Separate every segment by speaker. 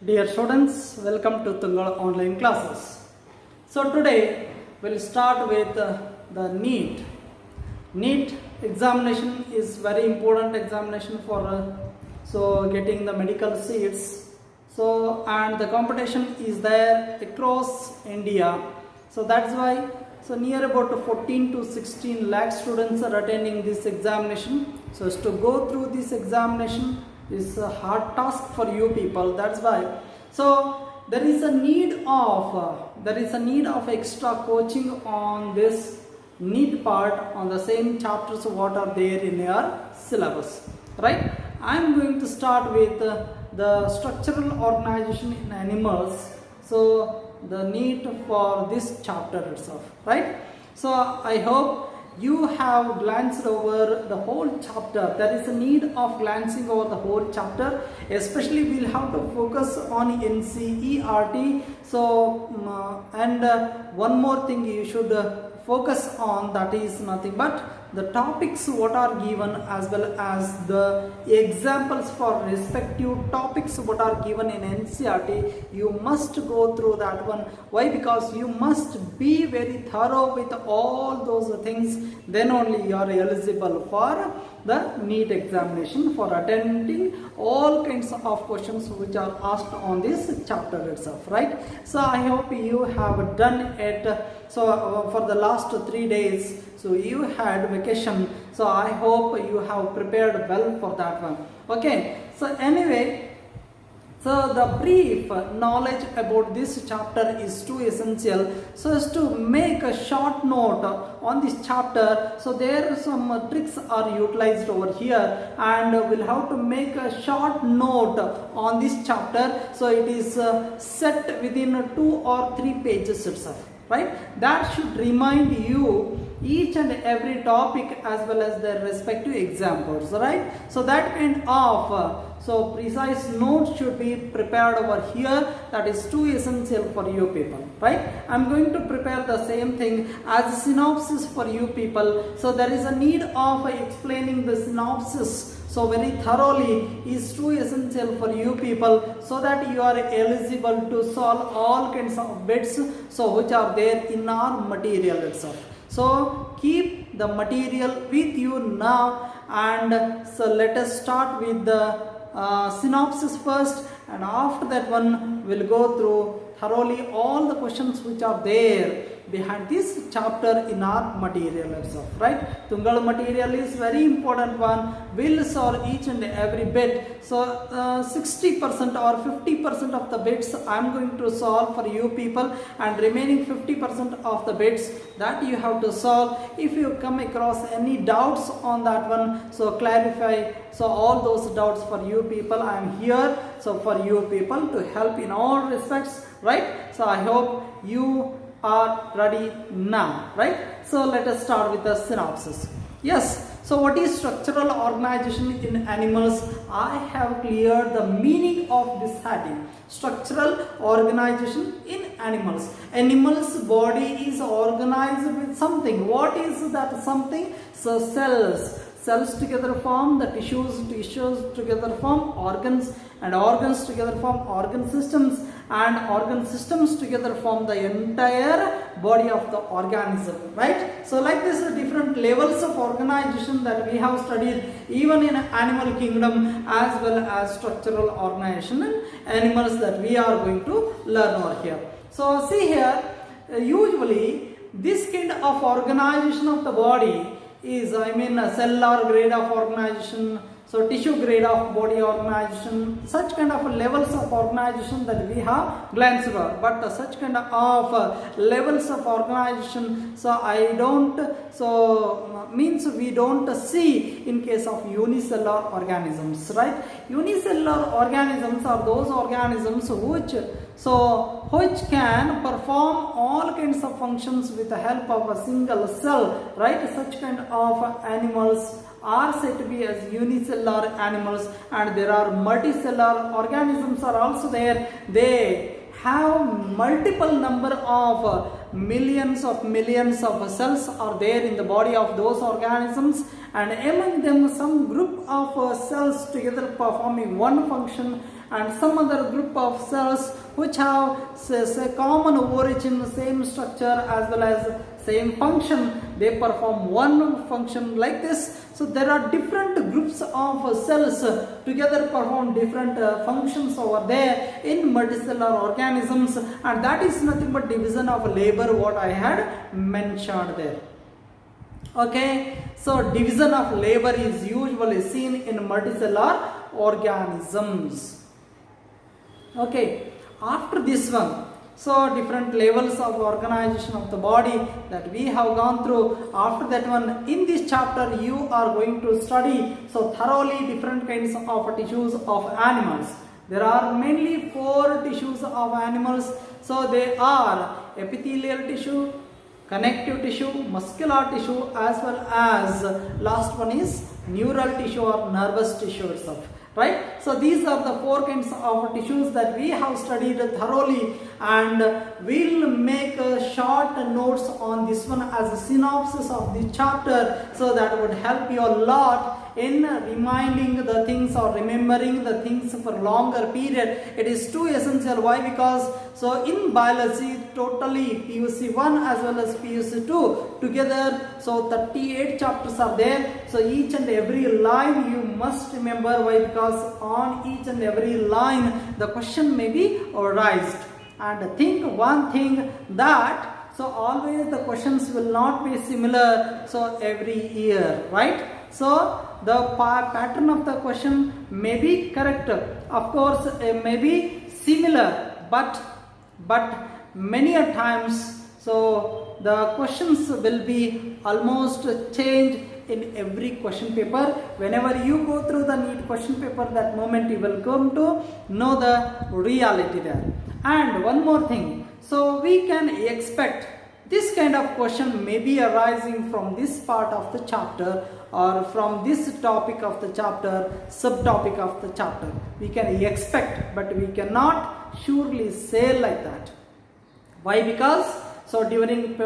Speaker 1: Dear students, welcome to Tungal online classes. So today we'll start with the NEET. NEET examination is very important examination for getting the medical seats. So and the competition is there across India. So that's why near about 14 to 16 lakh students are attending this examination. So to go through this examination is a hard task for you people. That's why there is a need of extra coaching on this NEET part on the same chapters what are there in your syllabus, right? I am going to start with the structural organization in animals. So the NEET for this chapter itself, right? So I hope you have glanced over the whole chapter. There is a need of glancing over the whole chapter, especially we'll have to focus on NCERT. So and one more thing you should focus on, that is nothing but the topics what are given as well as the examples for respective topics what are given in NCERT. You must go through that one. Why? Because you must be very thorough with all those things, then only you are eligible for the NEET examination, for attending all kinds of questions which are asked on this chapter itself, right? So I hope you have done it. So for the last 3 days, so you had vacation, so I hope you have prepared well for that one. Okay, so anyway, so the brief knowledge about this chapter is too essential. So as to make a short note on this chapter, so there are some tricks are utilized over here, and we'll have to make a short note on this chapter. So it is set within 2 or 3 pages itself, right? That should remind you each and every topic as well as their respective examples, right? So that kind of precise notes should be prepared over here. That is too essential for you people, right? I'm going to prepare the same thing as a synopsis for you people. So there is a need of explaining the synopsis so very thoroughly is too essential for you people, so that you are eligible to solve all kinds of bits so which are there in our material itself. So keep the material with you now, and so let us start with the synopsis first, and after that one we'll go through thoroughly all the questions which are there behind this chapter in our material itself, right? Tungal material is very important one. We'll solve each and every bit. So 60% or 50% of the bits I'm going to solve for you people, and remaining 50% of the bits that you have to solve. If you come across any doubts on that one, so clarify. So all those doubts for you people, I am here so for you people to help in all respects, right? So I hope you are ready now, right? So let us start with the synopsis. Yes, so what is structural organization in animals? I have cleared the meaning of this heading. Structural organization in animals. Animals' body is organized with something. What is that something? So cells together form the tissues together form organs, and organs together form organ systems, and organ systems together form the entire body of the organism, right? So like this, different levels of organization that we have studied even in animal kingdom as well as structural organization in animals that we are going to learn over here. So see here, usually this kind of organization of the body is, a cellular grade of organization, so tissue grade of body organization, such kind of levels of organization that we have glanced over. But such kind of levels of organization, means we don't see in case of unicellular organisms, right? Unicellular organisms are those organisms which can perform all kinds of functions with the help of a single cell, right? Such kind of animals are said to be as unicellular animals, and there are multicellular organisms are also there. They have multiple number of millions of cells are there in the body of those organisms, and among them some group of cells together performing one function, and some other group of cells which have say common origin, same structure as well as same function. They perform one function like this. So there are different groups of cells together perform different functions over there in multicellular organisms, and that is nothing but division of labor, what I had mentioned there. Okay, so division of labor is usually seen in multicellular organisms. Okay, after this one, so different levels of organization of the body that we have gone through. After that one, in this chapter you are going to study so thoroughly different kinds of tissues of animals. There are mainly 4 tissues of animals. So they are epithelial tissue, connective tissue, muscular tissue, as well as last one is neural tissue or nervous tissue itself. Right? So these are the 4 kinds of tissues that we have studied thoroughly, and we'll make short notes on this one as a synopsis of the chapter, so that would help you a lot in reminding the things or remembering the things for longer period. It is too essential. Why? Because so in biology totally PUC 1 as well as PUC 2 together, so 38 chapters are there. So each and every line you must remember. Why? Because on each and every line the question may be raised. And think one thing, that so always the questions will not be similar so every year, right? So the pattern of the question may be correct, of course may be similar, but many a times so the questions will be almost changed in every question paper. Whenever you go through the NEET question paper, that moment you will come to know the reality there. And one more thing, so we can expect this kind of question may be arising from this part of the chapter or from this topic of the chapter, subtopic of the chapter. We can expect, but we cannot surely say like that. Why? Because so during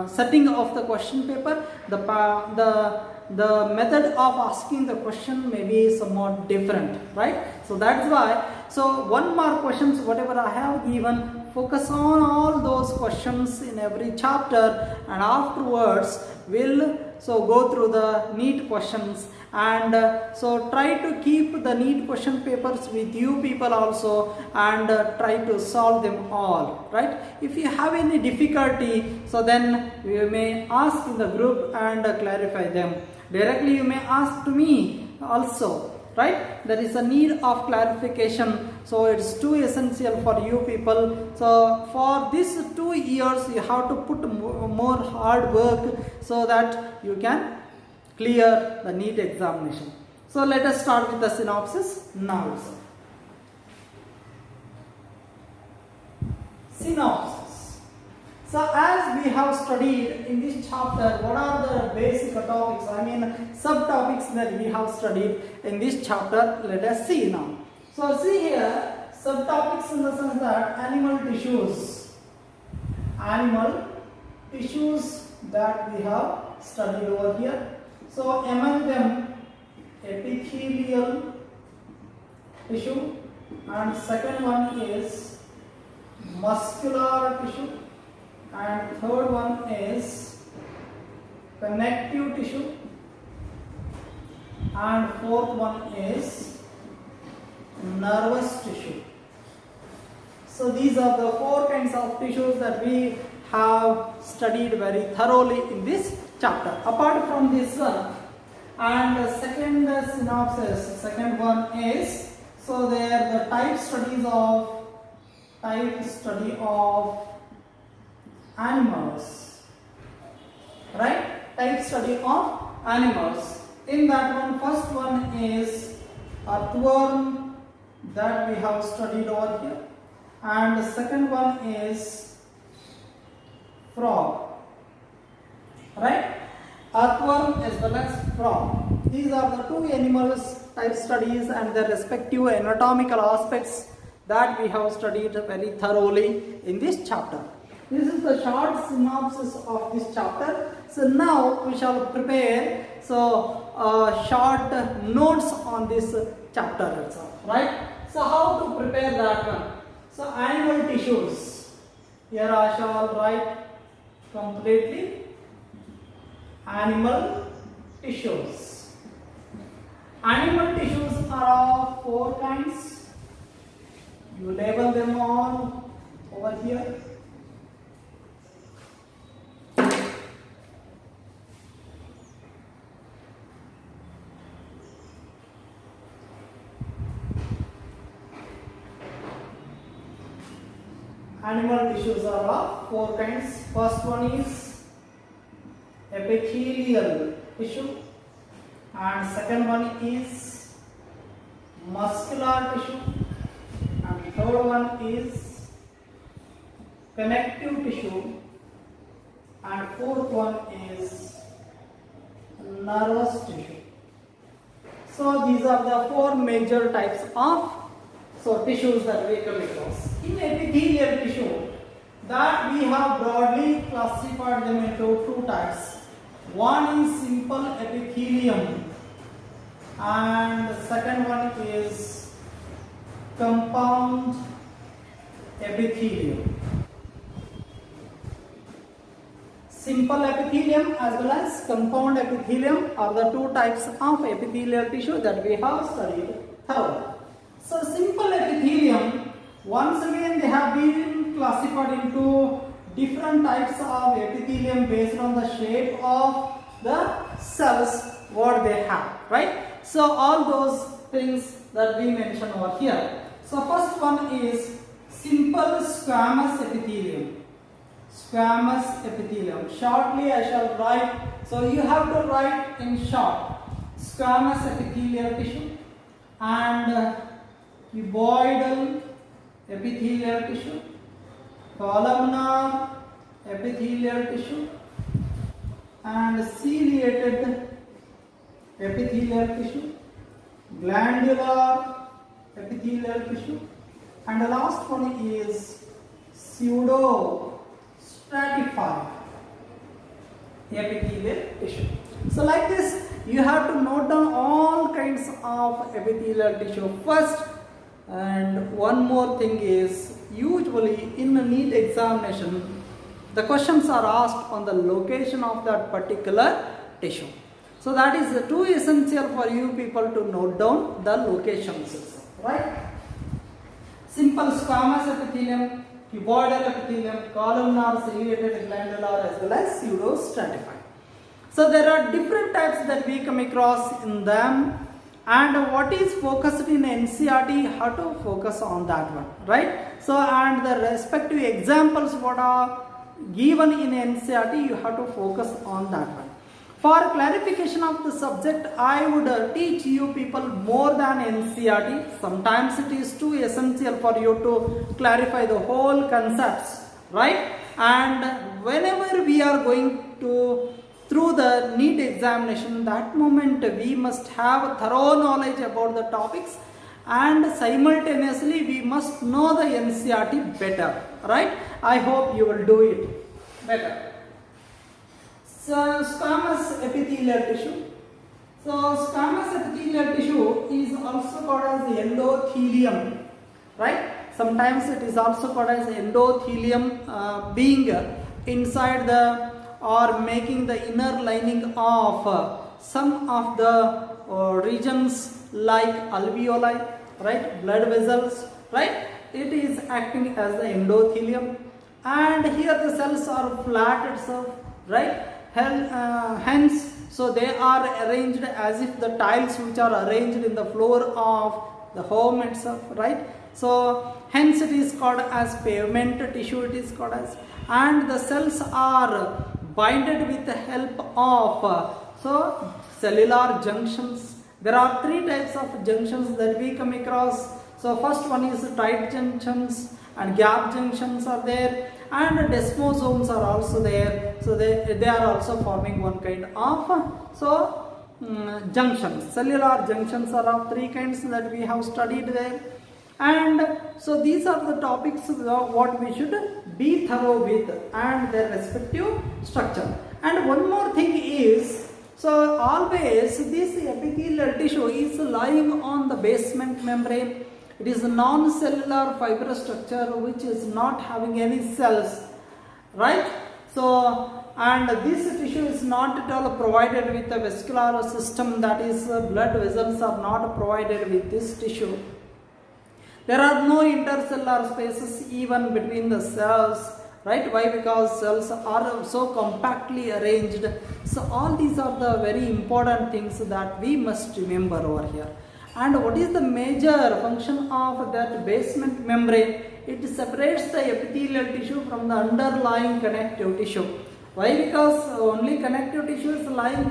Speaker 1: setting of the question paper, the method of asking the question may be somewhat different, right? So that's why, so 1 mark questions whatever I have given, focus on all those questions in every chapter, and afterwards we'll so go through the NEET questions, and so try to keep the NEET question papers with you people also, and try to solve them all, right? If you have any difficulty, so then you may ask in the group and clarify them. Directly you may ask to me also, right? There is a need of clarification, so it's too essential for you people. So for these 2 years you have to put more hard work so that you can clear the NEET examination. So let us start with the synopsis now. Synopsis. So as we have studied in this chapter, what are the basic topics, I mean subtopics that we have studied in this chapter? Let us see now. So see here, subtopics in the sense that animal tissues that we have studied over here. So among them, epithelial tissue, and second one is muscular tissue, and third one is connective tissue, and fourth one is nervous tissue. So these are the 4 kinds of tissues that we have studied very thoroughly in this chapter. Apart from this one, and the second synopsis, second one is, so there the type study of animals, right? Type study of animals. In that one, first one is earthworm that we have studied over here, and the second one is frog, right? Earthworm as well as frog. These are the 2 animals type studies and their respective anatomical aspects that we have studied very thoroughly in this chapter. This is the short synopsis of this chapter. So now we shall prepare so short notes on this chapter itself, right? So how to prepare that one? So animal tissues. Here I shall write completely animal tissues. Animal tissues are of 4 kinds. You label them all over here. Animal tissues are of 4 kinds. First one is epithelial tissue, and second one is muscular tissue, and third one is connective tissue, and fourth one is nervous tissue. So these are the 4 major types of tissues that we come across. In epithelial tissue, that we have broadly classified them into 2 types. One is simple epithelium, and the second one is compound epithelium. Simple epithelium as well as compound epithelium are the 2 types of epithelial tissue that we have studied thoroughly. So simple epithelium, once again they have been classified into different types of epithelium based on the shape of the cells what they have, right? So all those things that we mentioned over here. So first one is simple squamous epithelium. Squamous epithelium. Shortly I shall write, so you have to write in short. Squamous epithelial tissue and cuboidal epithelial tissue, columnar epithelial tissue, and ciliated epithelial tissue, glandular epithelial tissue, and the last one is pseudo stratified epithelial tissue. So like this, you have to note down all kinds of epithelial tissue first. And one more thing is, usually in a NEET examination, the questions are asked on the location of that particular tissue. So that is too essential for you people to note down the locations, right? Simple squamous epithelium, cuboidal epithelium, columnar, ciliated, glandular, as well as pseudo-stratified. So there are different types that we come across in them. And what is focused in NCERT, how to focus on that one, right? So, and the respective examples what are given in NCERT, you have to focus on that one. For clarification of the subject, I would teach you people more than NCERT. Sometimes it is too essential for you to clarify the whole concepts, right? And whenever we are going to through the NEET examination, that moment we must have thorough knowledge about the topics, and simultaneously we must know the NCERT better, right? I hope you will do it better. So squamous epithelial tissue. So squamous epithelial tissue is also called as endothelium, right? Sometimes it is also called as endothelium, being inside the or making the inner lining of some of the regions like alveoli, right, blood vessels, right? It is acting as the endothelium, and here the cells are flat itself, right? Hence, so they are arranged as if the tiles which are arranged in the floor of the home itself, right? So hence it is called as pavement tissue, it is called as, and the cells are binded with the help of cellular junctions. There are 3 types of junctions that we come across. So first one is tight junctions, and gap junctions are there, and desmosomes are also there. So they are also forming one kind of junctions. Cellular junctions are of 3 kinds that we have studied there. And so these are the topics what we should be thorough with and their respective structure. And one more thing is, so always this epithelial tissue is lying on the basement membrane. It is a non-cellular fibrous structure which is not having any cells, right? So, and this tissue is not at all provided with a vascular system, that is blood vessels are not provided with this tissue. There are no intercellular spaces even between the cells, right? Why? Because cells are so compactly arranged. So all these are the very important things that we must remember over here. And what is the major function of that basement membrane? It separates the epithelial tissue from the underlying connective tissue. Why? Because only connective tissue is lying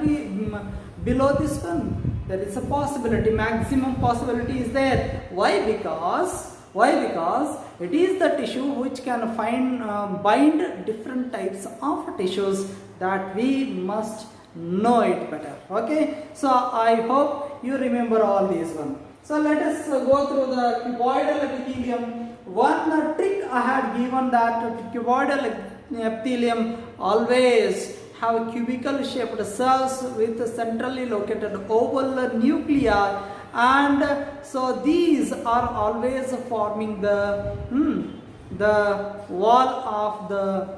Speaker 1: below this one. There is a possibility, maximum possibility is there. Why? Because it is the tissue which can bind different types of tissues, that we must know it better. Okay, so I hope you remember all these one. So let us go through the cuboidal epithelium. One trick I had given, that cuboidal epithelium always have cubical shaped cells with centrally located oval nuclei, and so these are always forming the wall of the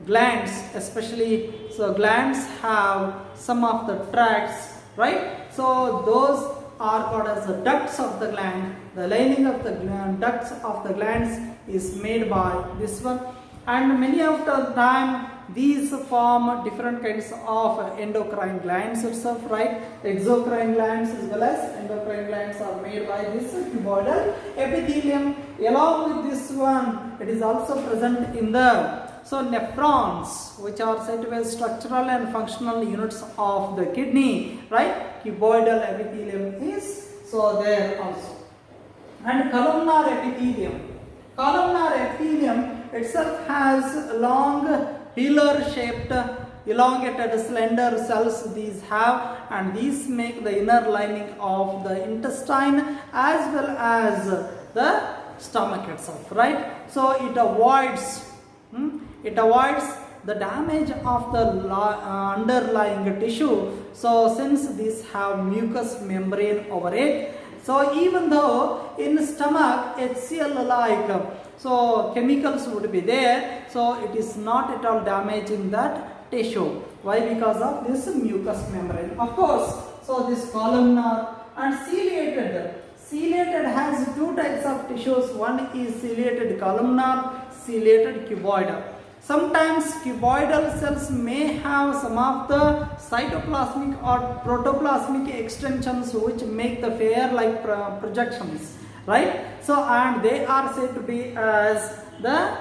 Speaker 1: glands, especially. So glands have some of the tracts, right? So those are called as the ducts of the gland. The lining of the ducts of the glands is made by this one, and many of the time these form different kinds of endocrine glands itself, right? Exocrine glands as well as endocrine glands are made by this cuboidal epithelium. Along with this one, it is also present in the nephrons, which are said to be structural and functional units of the kidney, right? Cuboidal epithelium is so there also. And columnar epithelium. Columnar epithelium itself has long pillar-shaped, elongated, slender cells these have, and these make the inner lining of the intestine as well as the stomach itself, right? So it avoids the damage of the underlying tissue. So since these have mucous membrane over it, so even though in stomach HCl like so chemicals would be there, so it is not at all damaging that tissue. Why? Because of this mucous membrane. Of course, so this columnar and ciliated. Ciliated has two types of tissues. One is ciliated columnar, ciliated cuboidal. Sometimes cuboidal cells may have some of the cytoplasmic or protoplasmic extensions which make the hair-like projections, right? So, and they are said to be as the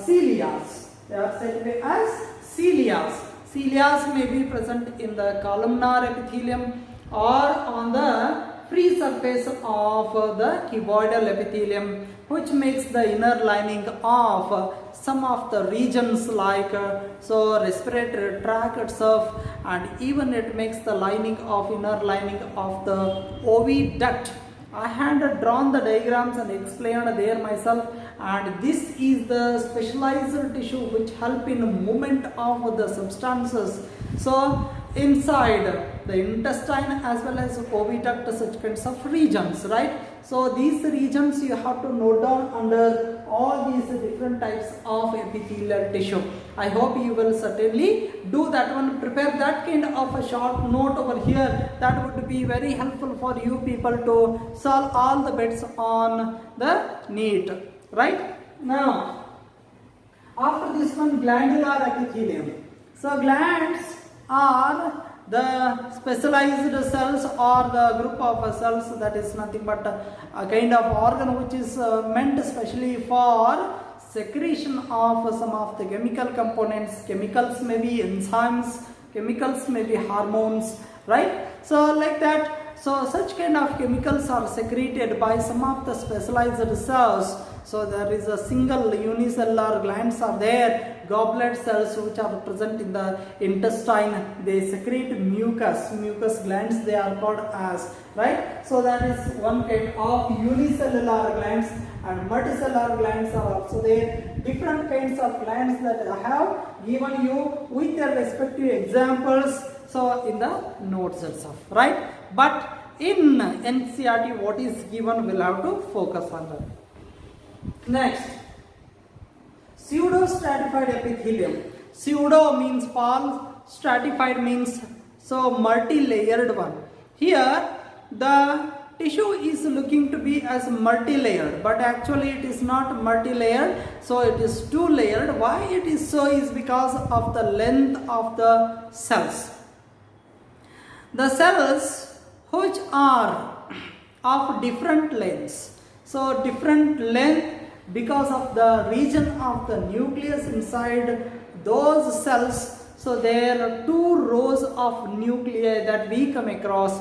Speaker 1: cilias. They are said to be as cilias. Cilias may be present in the columnar epithelium or on the free surface of the cuboidal epithelium, which makes the inner lining of some of the regions like so respiratory tract itself, and even it makes the lining of inner lining of the oviduct. I had drawn the diagrams and explained there myself, and this is the specialized tissue which help in movement of the substances. So inside the intestine as well as oviduct, such kinds of regions, right? So these regions you have to note down under all these different types of epithelial tissue. I hope you will certainly do that one. Prepare that kind of a short note over here. That would be very helpful for you people to solve all the bits on the NEET, right? Now, after this one, glandular epithelium. So glands are the specialized cells or the group of cells that is nothing but a kind of organ which is meant especially for secretion of some of the chemical components. Chemicals may be enzymes, chemicals may be hormones, right? So like that, so such kind of chemicals are secreted by some of the specialized cells. So there is a single unicellular glands are there, goblet cells which are present in the intestine. They secrete mucus glands they are called as, right? So that is one kind of unicellular glands, and multicellular glands are also there. Different kinds of glands that I have given you with their respective examples, so in the notes itself, right? But in NCERT what is given, we'll have to focus on that. Next, pseudo-stratified epithelium. Pseudo means false, stratified means so multi-layered one. Here the tissue is looking to be as multi-layered, but actually it is not multi-layered, so it is two-layered. Why it is so is because of the length of the cells. The cells which are of different lengths, so different length because of the region of the nucleus inside those cells. So there are two rows of nuclei that we come across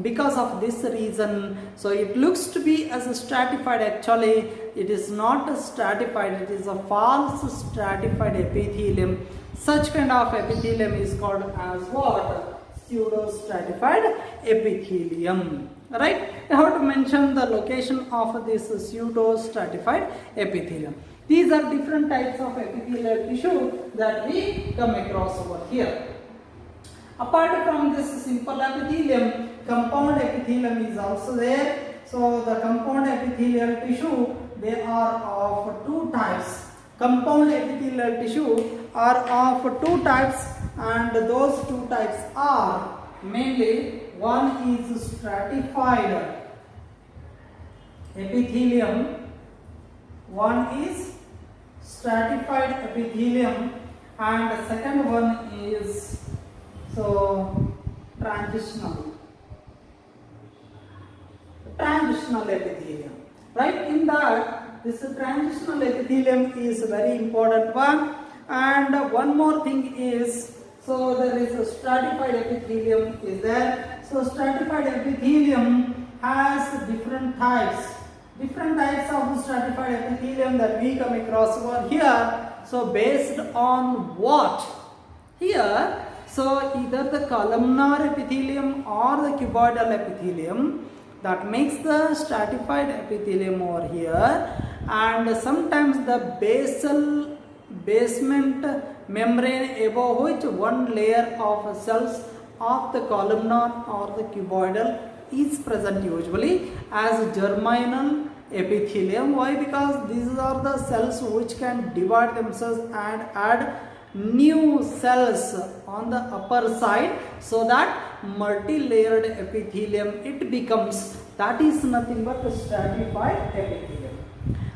Speaker 1: because of this reason. So it looks to be as a stratified. Actually it is not a stratified, it is a false stratified epithelium. Such kind of epithelium is called as what? Pseudo-stratified epithelium. Right? I have to mention the location of this pseudo-stratified epithelium. These are different types of epithelial tissue that we come across over here. Apart from this simple epithelium, compound epithelium is also there. So the compound epithelial tissue, they are of two types. Compound epithelial tissue are of two types, and those two types are mainly, one is stratified epithelium, one is stratified epithelium, and the second one is so transitional epithelium. Right? In that, this transitional epithelium is a very important one. And one more thing is, so there is a stratified epithelium is there. So stratified epithelium has different types of stratified epithelium that we come across over here. So based on what? Here, so either the columnar epithelium or the cuboidal epithelium that makes the stratified epithelium over here, and sometimes the basement membrane above which one layer of cells of the columnar or the cuboidal is present usually as germinal epithelium. Why? Because these are the cells which can divide themselves and add new cells on the upper side, so that multi-layered epithelium it becomes. That is nothing but a stratified epithelium.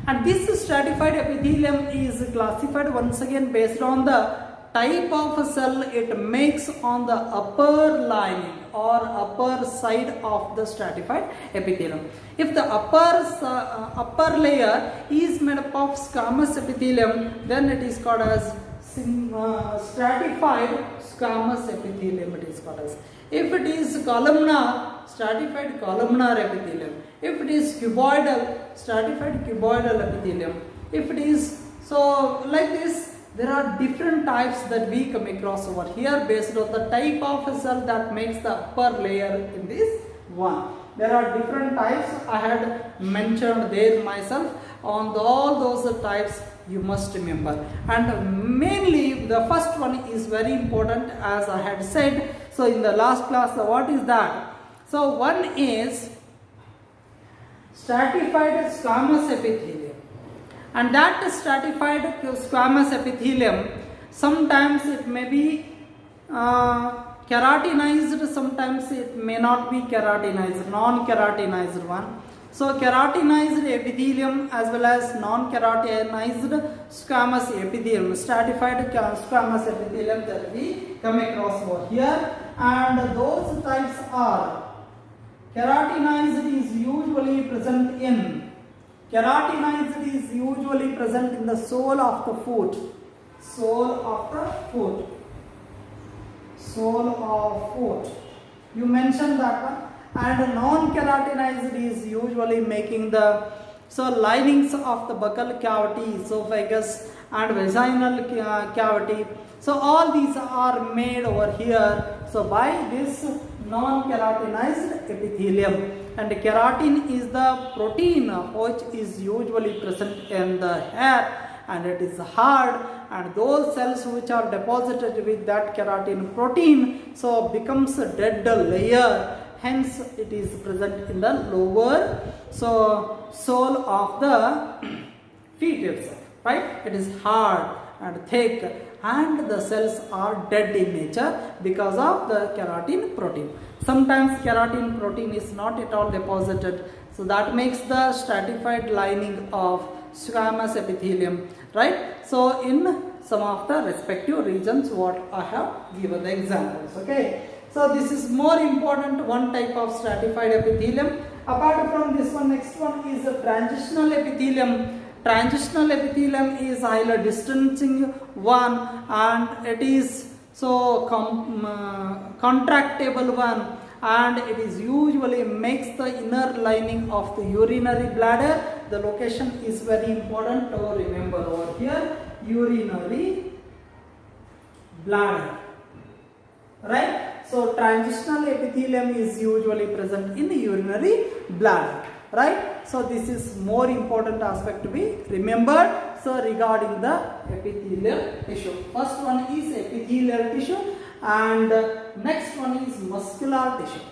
Speaker 1: And this stratified epithelium is classified once again based on the type of cell it makes on the upper lining or upper side of the stratified epithelium. If the upper layer is made up of squamous epithelium, then it is called as stratified squamous epithelium. It is called as. If it is columnar, stratified columnar epithelium. If it is cuboidal, stratified cuboidal epithelium. If it is so like this, there are different types that we come across over here based on the type of cell that makes the upper layer in this one. There are different types. I had mentioned there myself. On all those types you must remember, and mainly the first one is very important, as I had said. So in the last class, what is that? So one is stratified squamous epithelium, and that stratified squamous epithelium, sometimes it may be keratinized, sometimes it may not be keratinized, non-keratinized one. So keratinized epithelium as well as non-keratinized squamous epithelium, stratified squamous epithelium that we come across over here, and those types are keratinized is usually present in the sole of the foot. You mentioned that one. And non-keratinized is usually making the linings of the buccal cavity, esophagus and vaginal cavity. So all these are made over here. So by this non-keratinized epithelium, and keratin is the protein which is usually present in the hair, and it is hard, and those cells which are deposited with that keratin protein so becomes a dead layer hence it is present in the lower sole of the feet itself, right? It is hard and thick, and the cells are dead in nature because of the keratin protein. Sometimes keratin protein is not at all deposited, so that makes the stratified lining of squamous epithelium, right? So in some of the respective regions what I have given the examples, okay? So this is more important, one type of stratified epithelium. Apart from this one, next one is the transitional epithelium. Transitional epithelium is highly distancing one, and it is so contractable one, and it is usually makes the inner lining of the urinary bladder. The location is very important to remember over here, urinary bladder, right? So transitional epithelium is usually present in the urinary bladder, right? So this is more important aspect to be remembered. So regarding the epithelial tissue, first one is epithelial tissue and next one is muscular tissue.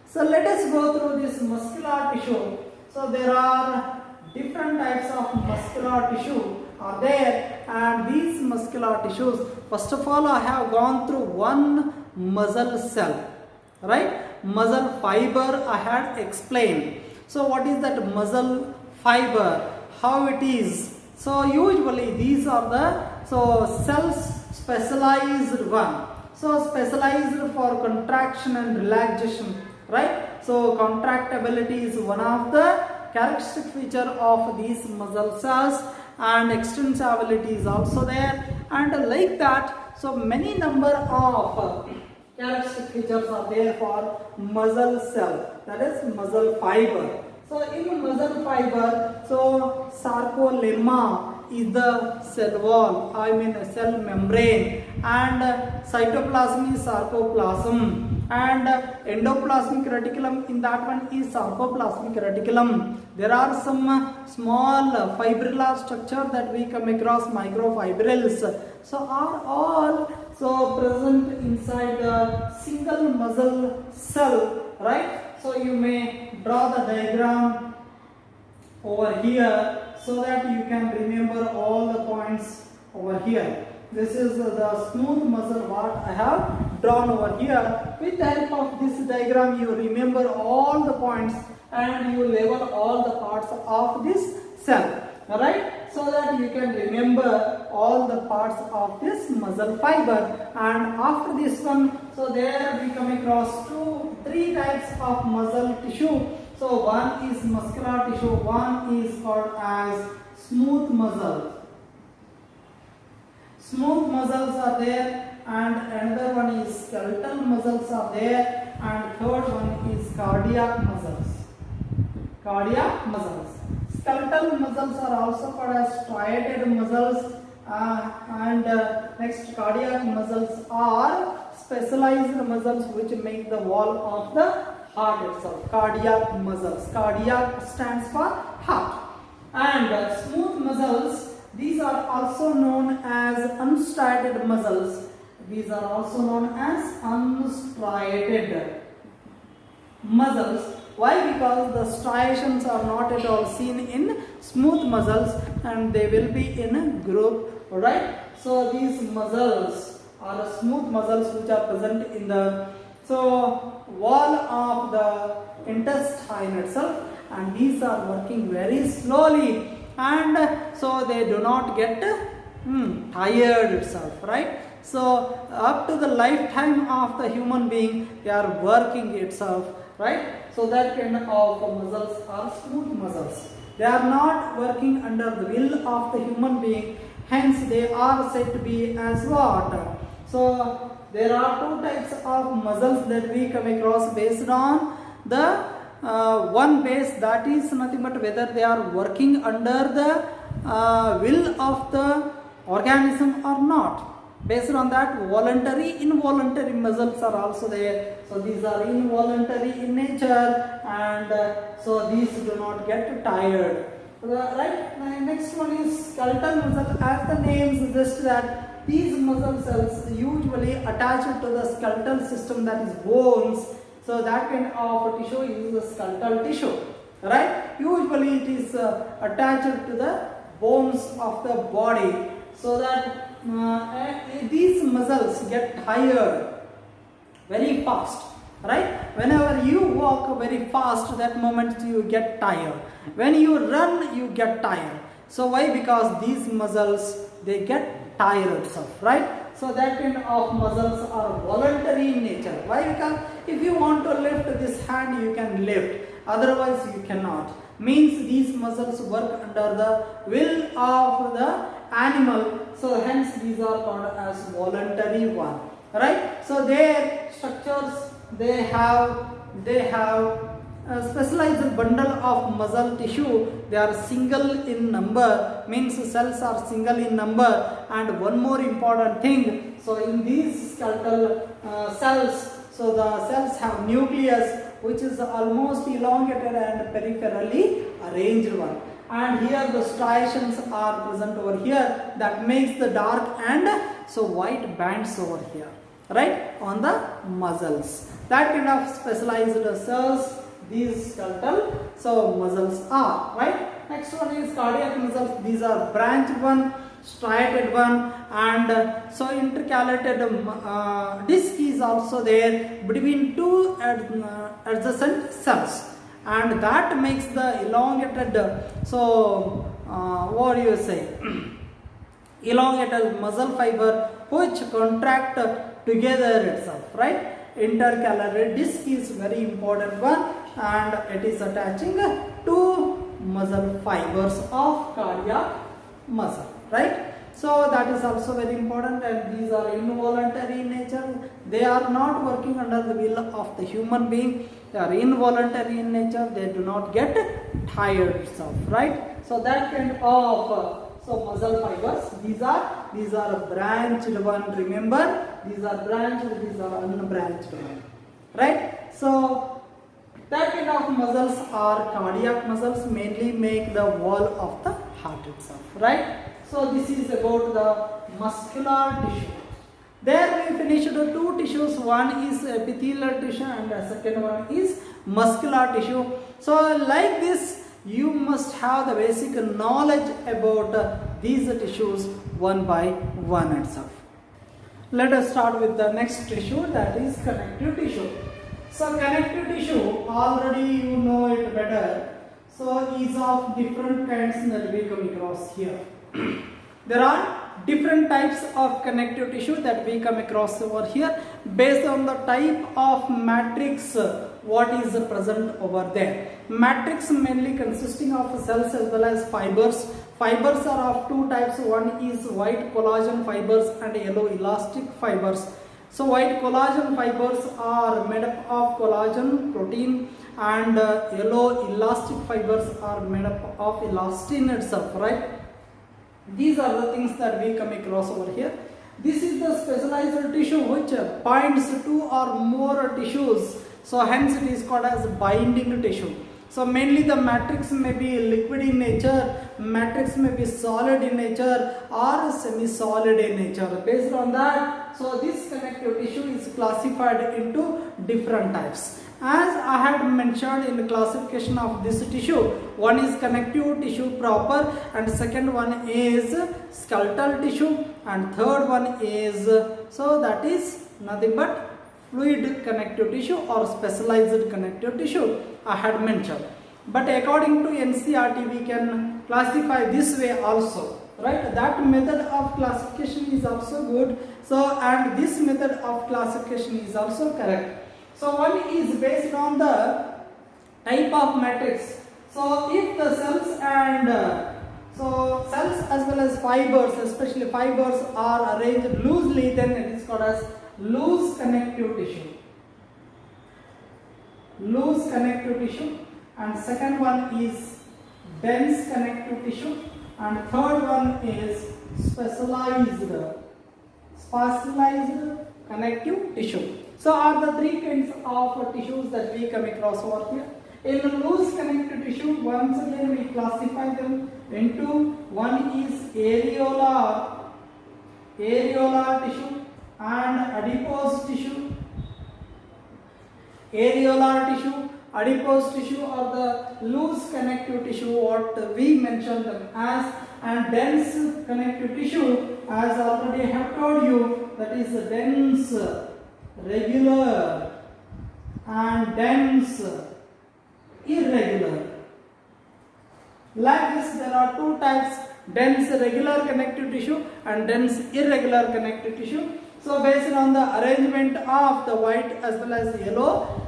Speaker 1: So let us go through this muscular tissue. So there are different types of muscular tissue are there, and these muscular tissues, first of all I have gone through one muscle cell, right? Muscle fiber I had explained. So what is that muscle fiber, how it is? So usually these are the cells specialized one, so specialized for contraction and relaxation, right? So contractibility is one of the characteristic feature of these muscle cells, and extensibility is also there, and like that, so many number of characteristic features are there for muscle cell, that is muscle fiber. So in muscle fiber, so sarcolemma is the cell wall, I mean cell membrane, and cytoplasm is sarcoplasm, and endoplasmic reticulum, in that one is sarcoplasmic reticulum. There are some small fibrillar structure that we come across, microfibrils, so are all present inside the single muscle cell, right? So you may draw the diagram over here so that you can remember all the points over here. This is the smooth muscle what I have drawn over here. With the help of this diagram you remember all the points and you label all the parts of this cell, alright, so that you can remember all the parts of this muscle fiber. And after this one, so there we come across three types of muscle tissue. So one is muscular tissue, one is called as smooth muscle. Smooth muscles are there, and another one is skeletal muscles are there, and third one is cardiac muscles. Cardiac muscles. Skeletal muscles are also called as striated muscles, and next cardiac muscles are specialized muscles which make the wall of the heart itself. Cardiac muscles. Cardiac stands for heart. And smooth muscles, these are also known as unstriated muscles. These are also known as unstriated muscles. Why? Because the striations are not at all seen in smooth muscles and they will be in a group, alright? So these muscles are smooth muscles which are present in the wall of the intestine itself, and these are working very slowly, and so they do not get tired itself, right? So up to the lifetime of the human being they are working itself, right? So that kind of muscles are smooth muscles. They are not working under the will of the human being, hence they are said to be as what? So there are two types of muscles that we come across based on the one base, that is nothing but whether they are working under the will of the organism or not. Based on that, voluntary, involuntary muscles are also there. So these are involuntary in nature, and so these do not get tired. Right? Next one is skeletal muscle. As the name suggests that these muscle cells usually attached to the skeletal system, that is bones. So that kind of tissue is the skeletal tissue, right? Usually it is attached to the bones of the body, so that these muscles get tired very fast, right? Whenever you walk very fast, that moment you get tired. When you run, you get tired. So why? Because these muscles, they get tired itself, right? So that kind of muscles are voluntary in nature. Why? Because if you want to lift this hand, you can lift, otherwise you cannot. Means these muscles work under the will of the animal, so hence these are called as voluntary one, right? So their structures, they have a specialized bundle of muscle tissue. They are single in number, means cells are single in number. And one more important thing, so in these skeletal cells, so the cells have nucleus, which is almost elongated and peripherally arranged one. And here the striations are present over here, that makes the dark and so white bands over here, right, on the muscles. That kind of specialized cells these skeletal so muscles are, right? Next one is cardiac muscles. These are branched one, striated one, and so intercalated disc is also there between two adjacent cells, and that makes the elongated what do you say elongated muscle fiber which contract together itself, right? Intercalated disc is very important one, and it is attaching to muscle fibers of cardiac muscle, right? So that is also very important, and these are involuntary in nature. They are not working under the will of the human being. They are involuntary in nature. They do not get tired itself, right? So that kind of so muscle fibers, these are branched one. Remember, these are branched, these are unbranched one, right? So that kind of muscles are cardiac muscles, mainly make the wall of the heart itself, right? So this is about the muscular tissue. There we finished the two tissues. One is epithelial tissue and the second one is muscular tissue. So like this, you must have the basic knowledge about these tissues one by one itself. Let us start with the next tissue, that is connective tissue. So connective tissue, already you know it better. So is of different kinds that we come across here. There are different types of connective tissue that we come across over here based on the type of matrix what is present over there. Matrix mainly consisting of cells as well as fibers. Fibers are of two types. One is white collagen fibers and yellow elastic fibers. So white collagen fibers are made up of collagen protein, and yellow elastic fibers are made up of elastin itself, right? These are the things that we come across over here. This is the specialized tissue which binds two or more tissues. So hence it is called as binding tissue. So mainly the matrix may be liquid in nature, matrix may be solid in nature or semi-solid in nature. Based on that, so this connective tissue is classified into different types. As I had mentioned in the classification of this tissue, one is connective tissue proper, and second one is skeletal tissue, and third one is, so that is nothing but fluid connective tissue or specialized connective tissue I had mentioned. But according to NCERT, we can classify this way also, right? That method of classification is also good. So, and this method of classification is also correct. So one is based on the type of matrix. So if the cells and so cells as well as fibers, especially fibers, are arranged loosely, then it is called as loose connective tissue. Loose connective tissue. And second one is dense connective tissue. And third one is specialized connective tissue. So are the three kinds of tissues that we come across over here. In the loose connective tissue, once again we classify them into, one is areolar tissue and adipose tissue. areolar tissue, adipose tissue or the loose connective tissue what we mentioned them as, and dense connective tissue as already I have told you, that is dense, regular and dense, irregular. Like this there are two types, dense regular connective tissue and dense irregular connective tissue. So based on the arrangement of the white as well as yellow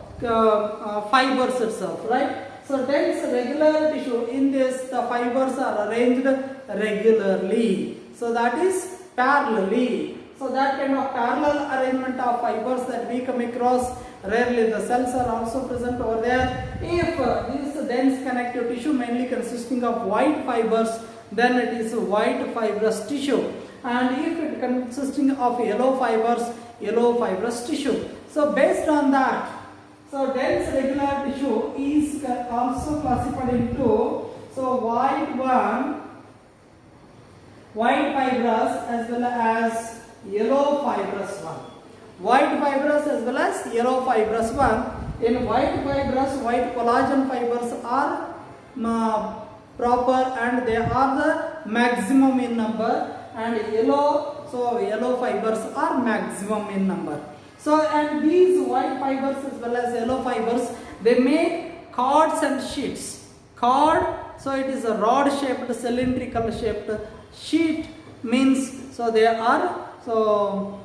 Speaker 1: fibers itself, right? So dense regular tissue, in this the fibers are arranged regularly, so that is parallelly. So that kind of parallel arrangement of fibers that we come across, rarely the cells are also present over there. If this dense connective tissue mainly consisting of white fibers, then it is white fibrous tissue, and if it consisting of yellow fibers, yellow fibrous tissue. So based on that, so dense regular tissue is also classified into, so white one, white fibrous as well as yellow fibrous one. White fibrous as well as yellow fibrous one. In white fibrous, white collagen fibers are proper and they are the maximum in number, and yellow, so yellow fibers are maximum in number. So and these white fibers as well as yellow fibers, they make cords and sheets. Cord, so it is a rod shaped, cylindrical shaped. Sheet means, so they are so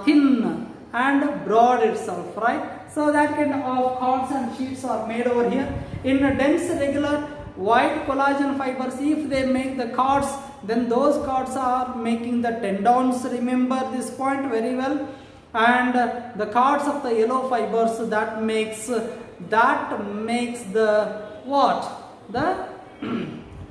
Speaker 1: thin and broad itself, right? So that kind of cords and sheets are made over here. In a dense regular white collagen fibers, if they make the cords, then those cords are making the tendons. Remember this point very well. And the cords of the yellow fibers, that makes the what? The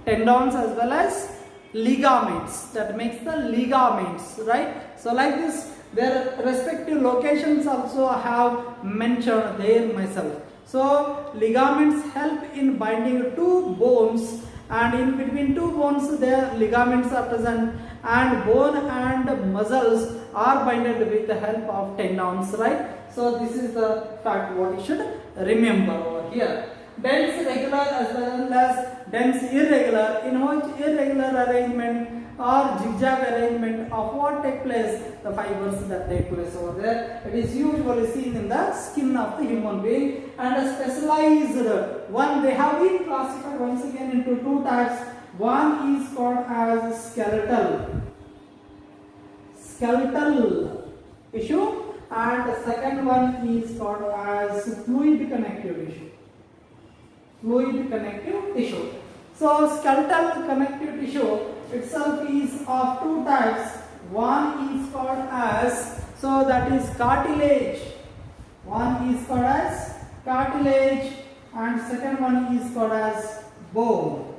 Speaker 1: tendons as well as ligaments. That makes the ligaments, right? So like this, their respective locations also I have mentioned there myself. So ligaments help in binding two bones, and in between two bones their ligaments are present, and bone and muscles are binded with the help of tendons, right? So this is the fact what you should remember over here. Dense regular as well as dense irregular, in which irregular arrangement or zigzag arrangement of what take place, the fibers that take place over there. It is usually seen in the skin of the human being, and a specialized one, they have been classified once again into two types. One is called as skeletal tissue, and the second one is called as fluid connective tissue. Fluid connective tissue. So skeletal connective tissue itself is of two types. One is called as, so that is cartilage. One is called as cartilage, and second one is called as bone.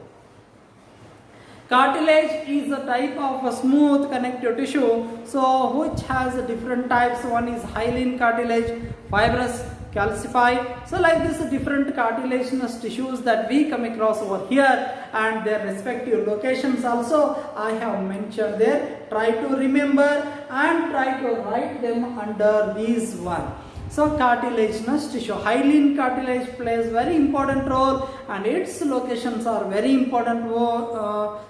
Speaker 1: Cartilage is a type of a smooth connective tissue, so which has different types. One is hyaline cartilage, fibrous, calcified. So like this, different cartilaginous tissues that we come across over here, and their respective locations also I have mentioned there. Try to remember and try to write them under these one. So cartilaginous tissue, hyaline cartilage plays very important role, and its locations are very important.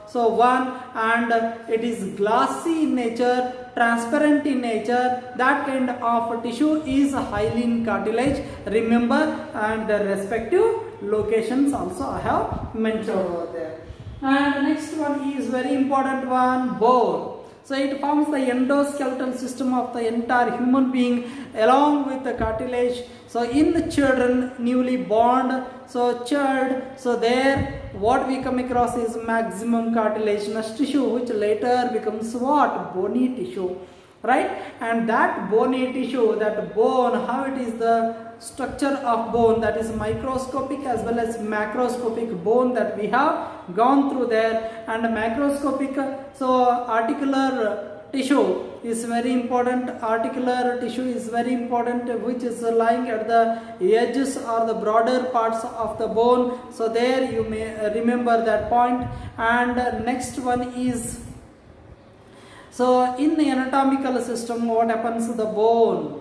Speaker 1: So one, and it is glassy in nature, transparent in nature. That kind of tissue is hyaline cartilage. Remember, and the respective locations also I have mentioned over there. And the next one is very important one, bone. So it forms the endoskeletal system of the entire human being along with the cartilage. So in the children, newly born, so child, so there what we come across is maximum cartilaginous tissue, which later becomes what? Bony tissue, right? And that bony tissue, that bone, how it is the structure of bone, that is microscopic as well as macroscopic bone that we have gone through there. And macroscopic, so articular tissue is very important. Articular tissue is very important, which is lying at the edges or the broader parts of the bone. So there you may remember that point. And next one is, so in the anatomical system, what happens to the bone?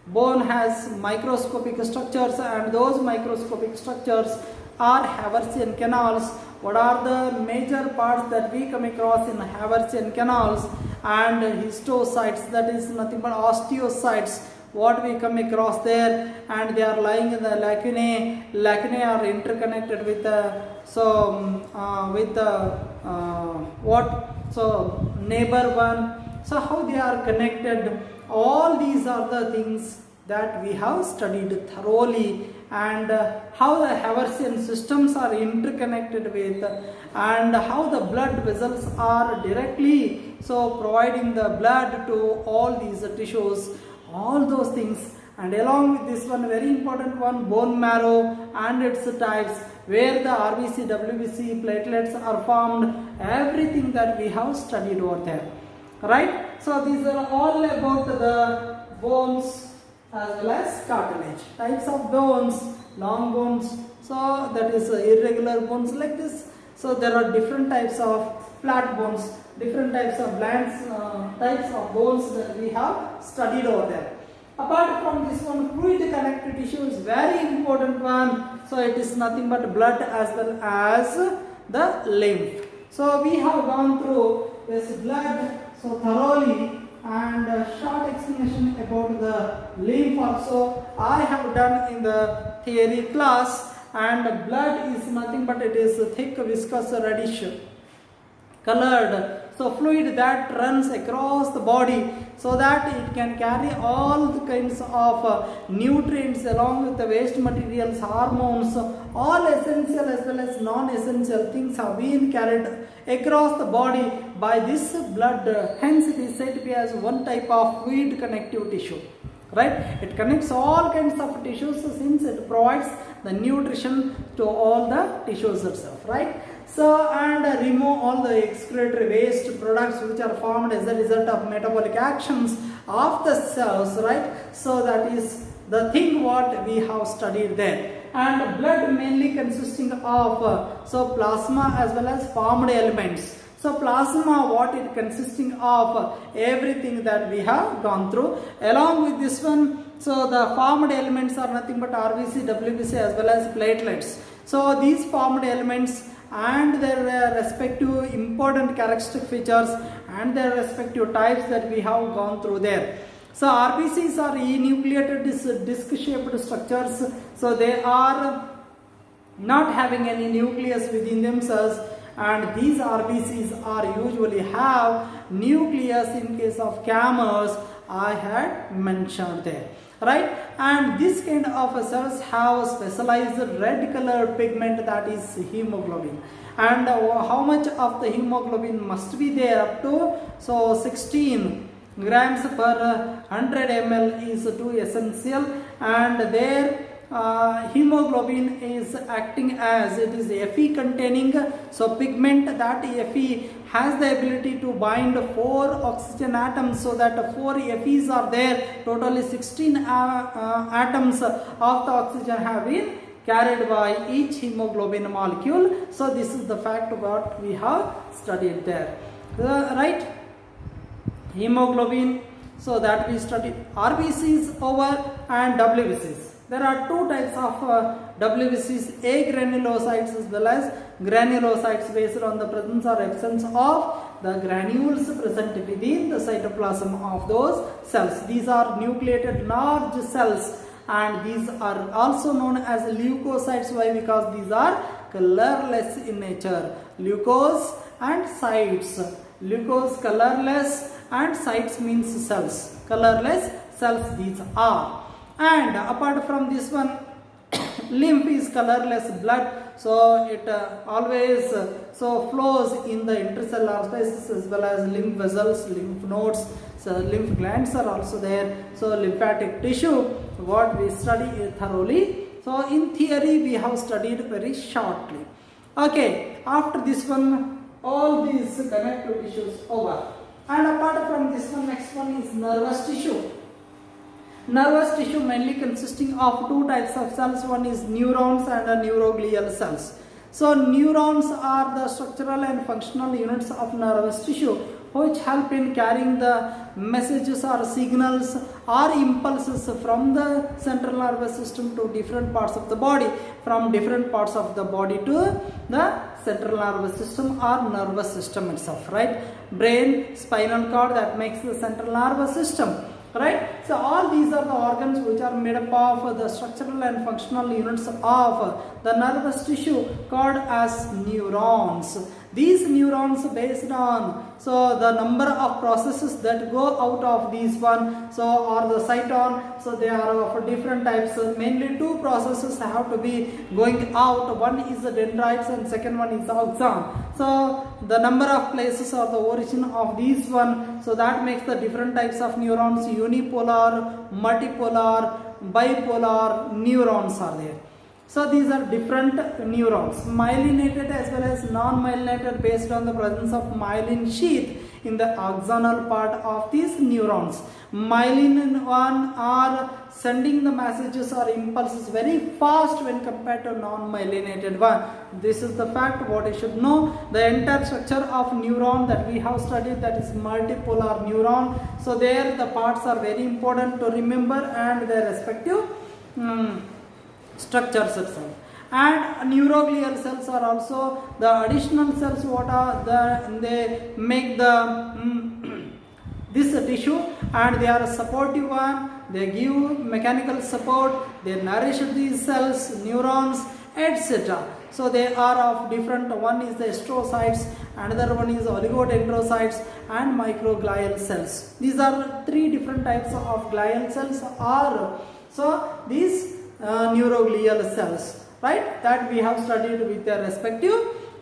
Speaker 1: Bone has microscopic structures, and those microscopic structures are Haversian canals. What are the major parts that we come across in Haversian canals? And histocytes, that is nothing but osteocytes, what we come across there, and they are lying in the lacunae. Lacunae are interconnected with neighbor one. So how they are connected, all these are the things that we have studied thoroughly, and how the Haversian systems are interconnected with, and how the blood vessels are directly providing the blood to all these tissues, all those things. And along with this one, very important one, bone marrow and its types, where the RBC, WBC, platelets are formed, everything that we have studied over there, right? So these are all about the bones as well as cartilage. Types of bones, long bones, so that is irregular bones like this. So there are different types of flat bones, different types of types of bones that we have studied over there. Apart from this one, fluid connective tissue is very important one. So it is nothing but blood as well as the lymph. So we have gone through this blood thoroughly, and short explanation about the lymph also I have done in the theory class. And blood is nothing but it is thick viscous reddish colored fluid that runs across the body, so that it can carry all the kinds of nutrients along with the waste materials, hormones, all essential as well as non-essential things have been carried across the body by this blood. Hence it is said to be as one type of fluid connective tissue, right? It connects all kinds of tissues since it provides the nutrition to all the tissues itself, right? So, and remove all the excretory waste products which are formed as a result of metabolic actions of the cells, right? So that is the thing what we have studied there. And blood mainly consisting of plasma as well as formed elements. So plasma, what it consisting of, everything that we have gone through. Along with this one, so the formed elements are nothing but RBC, WBC as well as platelets. So these formed elements and their respective important characteristic features and their respective types that we have gone through there. So RBCs are enucleated disc-shaped structures. So they are not having any nucleus within themselves, and these RBCs are usually have nucleus in case of camels I had mentioned there, right? And this kind of cells have specialized red colored pigment, that is hemoglobin. And how much of the hemoglobin must be there? Up to 16 grams per 100 ml is too essential, and their hemoglobin is acting as, it is Fe containing pigment. That Fe has the ability to bind 4 oxygen atoms, so that 4 Fe's are there. Totally 16 atoms of the oxygen have been carried by each hemoglobin molecule. So this is the fact what we have studied there, right? Hemoglobin, so that we studied. RBCs over and WBCs. There are two types of WBCs, agranulocytes as well as granulocytes, based on the presence or absence of the granules present within the cytoplasm of those cells. These are nucleated large cells, and these are also known as leukocytes. Why? Because these are colorless in nature. Leukos and cytes. Leukos colorless, and cytes means cells. Colorless cells these are. And apart from this one, lymph is colorless blood, so it always flows in the intercellular spaces, as well as lymph vessels, lymph nodes. So lymph glands are also there. So lymphatic tissue, what we study thoroughly. So in theory we have studied very shortly. Okay, after this one, all these connective tissues over. And apart from this one, next one is nervous tissue. Nervous tissue mainly consisting of two types of cells. One is neurons and neuroglial cells. So neurons are the structural and functional units of nervous tissue which help in carrying the messages or signals or impulses from the central nervous system to different parts of the body, from different parts of the body to the central nervous system or nervous system itself, right? Brain, spinal cord, that makes the central nervous system, right? So all these are the organs which are made up of the structural and functional units of the nervous tissue called as neurons. These neurons based on the number of processes that go out of these one, or the cyton, so they are of different types. Mainly two processes have to be going out. One is the dendrites and second one is the axon. So the number of places or the origin of these one, so that makes the different types of neurons. Unipolar, multipolar, bipolar neurons are there. So these are different neurons, myelinated as well as non-myelinated, based on the presence of myelin sheath in the axonal part of these neurons. Myelin one are sending the messages or impulses very fast when compared to non-myelinated one. This is the fact what you should know. The entire structure of neuron that we have studied, that is multipolar neuron. So there the parts are very important to remember and their respective structures itself. And neuroglial cells are also the additional cells what are they make the this tissue, and they are a supportive one. They give mechanical support, they nourish these cells, neurons, etc. So they are of different, one is the astrocytes, another one is oligodendrocytes and microglial cells. These are three different types of glial cells are, so these neuroglial cells, right, that we have studied with their respective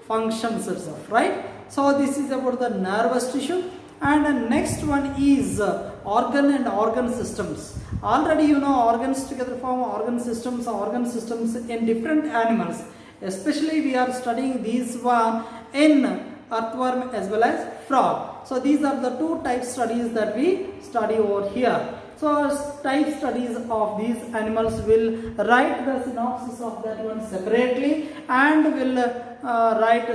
Speaker 1: functions itself, right. So this is about the nervous tissue. And the next one is organ and organ systems. Already you know organs together form organ systems in different animals. Especially we are studying these one in earthworm as well as frog. So these are the two type studies that we study over here. So type studies of these animals will write the synopsis of that one separately, and will write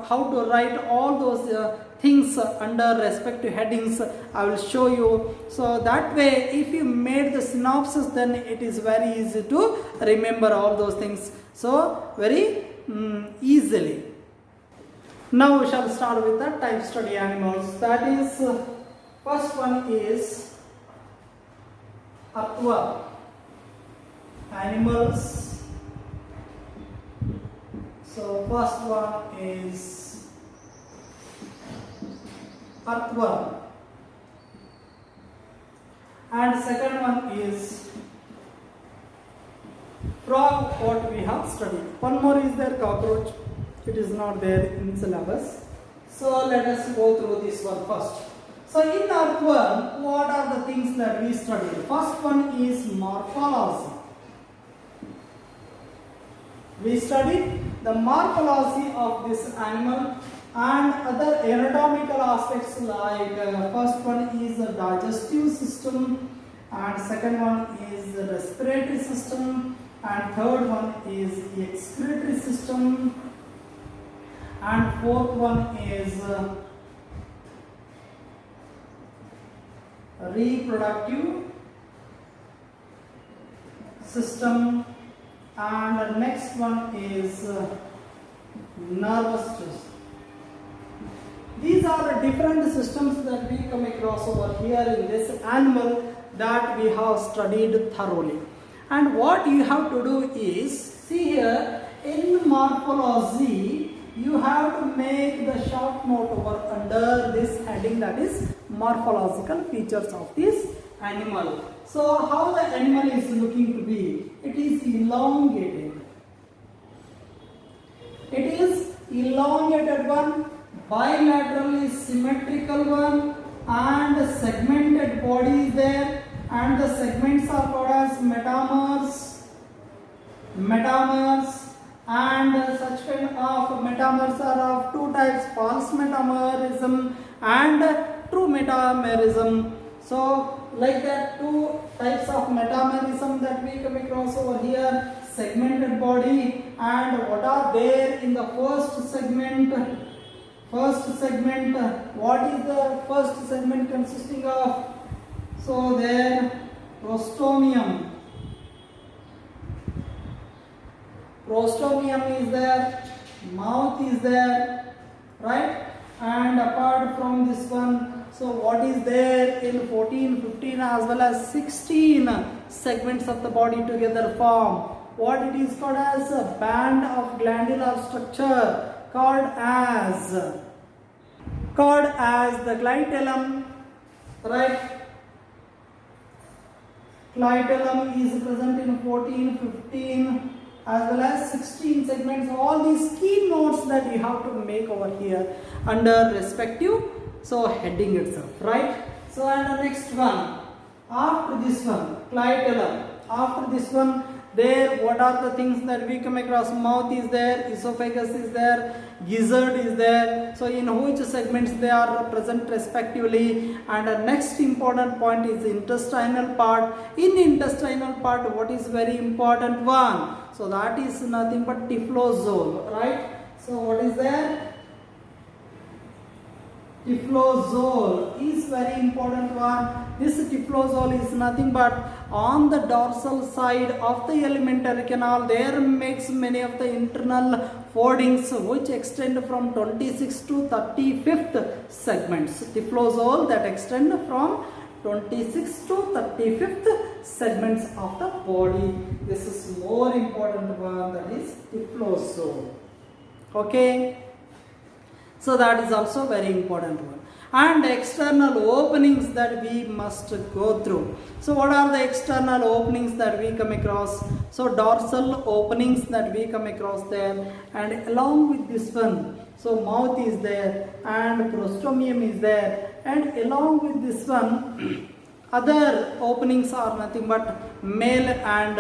Speaker 1: how to write all those things under respective headings. I will show you. So that way if you made the synopsis, then it is very easy to remember all those things, so very easily. Now we shall start with the type study animals. That is, first one is earthworm animals. So first one is earthworm, and second one is frog, what we have studied. One more is there, cockroach. It is not there in syllabus. So let us go through this one first. So in earthworm, what are the things that we studied? First one is morphology. We studied the morphology of this animal and other anatomical aspects, like first one is the digestive system, and second one is the respiratory system, and third one is the excretory system, and fourth one is reproductive system, and the next one is nervous system. These are the different systems that we come across over here in this animal that we have studied thoroughly. And what you have to do is, see here in morphology, you have to make the short note over under this heading, that is morphological features of this animal. So how the animal is looking to be? It is elongated. It is elongated one, bilaterally symmetrical one, and segmented body is there, and the segments are called as metamers, and such kind of metamers are of two types, false metamerism and true metamerism. So like that, two types of metamerism that we come across over here, segmented body, and what are there in the first segment? First segment, what is the first segment consisting of? So there, prostomium. Prostomium is there, mouth is there, right? And apart from this one, so what is there in 14, 15 as well as 16 segments of the body together form what it is called as a band of glandular structure called as the clitellum, right? Clitellum is present in 14, 15 as well as 16 segments. All these key notes that you have to make over here under respective heading itself, right? So and the next one, after this one, clitellum. After this one, there what are the things that we come across? Mouth is there, esophagus is there, gizzard is there. So in which segments they are present respectively. And the next important point is intestinal part. In intestinal part, what is very important one? So that is nothing but typhlozoal, right? So what is there? Typhlozoal is very important one. This typhlozoal is nothing but on the dorsal side of the alimentary canal. There makes many of the internal foldings which extend from 26th to 35th segments. Typhlozoal that extend from 26th to 35th segments of the body. This is more important one, that is typhlozoal. Okay. So that is also very important one. And external openings that we must go through. So what are the external openings that we come across? So dorsal openings that we come across there, and along with this one, so mouth is there and prostomium is there, and along with this one other openings are nothing but male and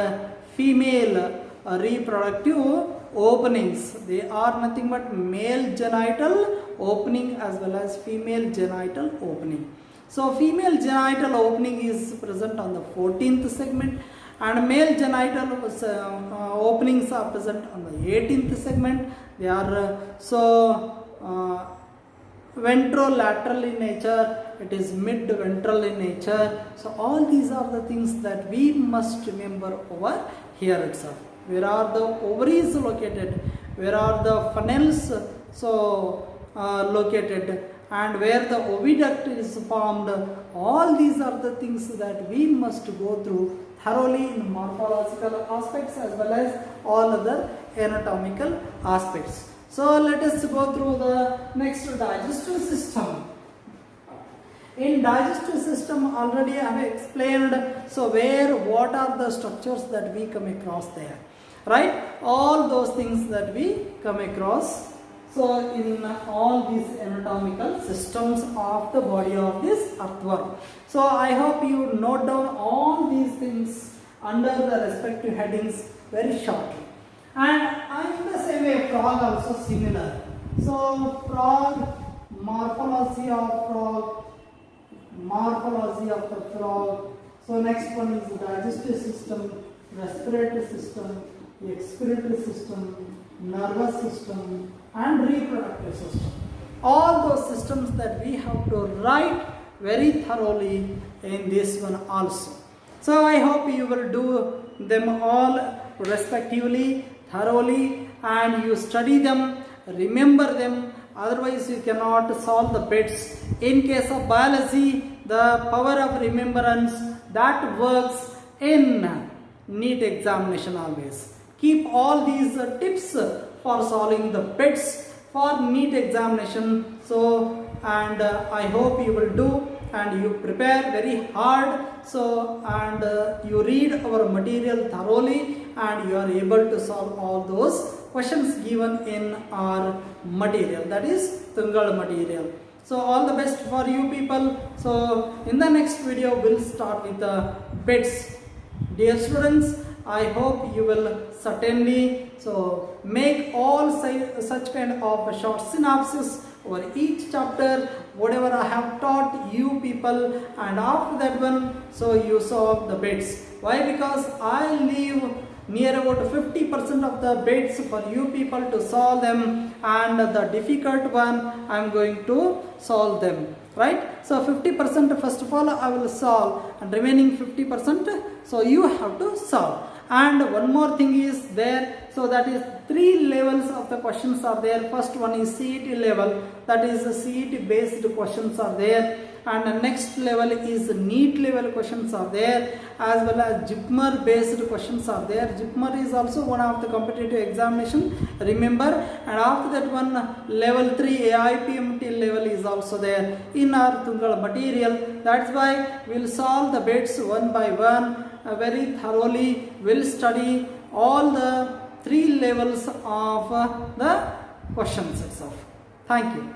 Speaker 1: female reproductive openings. They are nothing but male genital opening as well as female genital opening. So female genital opening is present on the 14th segment, and male genital openings are present on the 18th segment. They are ventrolateral in nature, it is mid-ventral in nature. So all these are the things that we must remember over here itself. Where are the ovaries located? Where are the funnels located? And where the oviduct is formed? All these are the things that we must go through thoroughly in morphological aspects as well as all other anatomical aspects. So let us go through the next digestive system. In digestive system already I have explained, so what are the structures that we come across there, right? All those things that we come across, so in all these anatomical systems of the body of this earthworm. So I hope you note down all these things under the respective headings very shortly. And in the same way, frog also similar. So frog, morphology of the frog. So next one is the digestive system, respiratory system, excretory system, nervous system, and reproductive system. All those systems that we have to write very thoroughly in this one also. So I hope you will do them all respectively, thoroughly, and you study them, remember them. Otherwise you cannot solve the bits. In case of biology, the power of remembrance that works in NEET examination always. Keep all these tips for solving the bits for NEET examination. So and I hope you will do, and you prepare very hard, so and you read our material thoroughly, and you are able to solve all those questions given in our material, that is Tungal material. So all the best for you people. So in the next video we'll start with the bits. Dear students, I hope you will certainly make all such kind of short synopsis over each chapter, whatever I have taught you people, and after that one, so you solve the bits. Why? Because I leave near about 50% of the bits for you people to solve them, and the difficult one I am going to solve them, right? So 50% first of all I will solve, and remaining 50% so you have to solve. And one more thing is there, so that is 3 levels of the questions are there. First one is CET level, that is CET based questions are there, and the next level is NEET level questions are there, as well as JIPMER based questions are there. JIPMER is also one of the competitive examination, remember. And after that one, level 3 AIPMT level is also there in our Tungal material. That's why we'll solve the bits one by one very thoroughly. We'll study all the 3 levels of the questions itself. Thank you.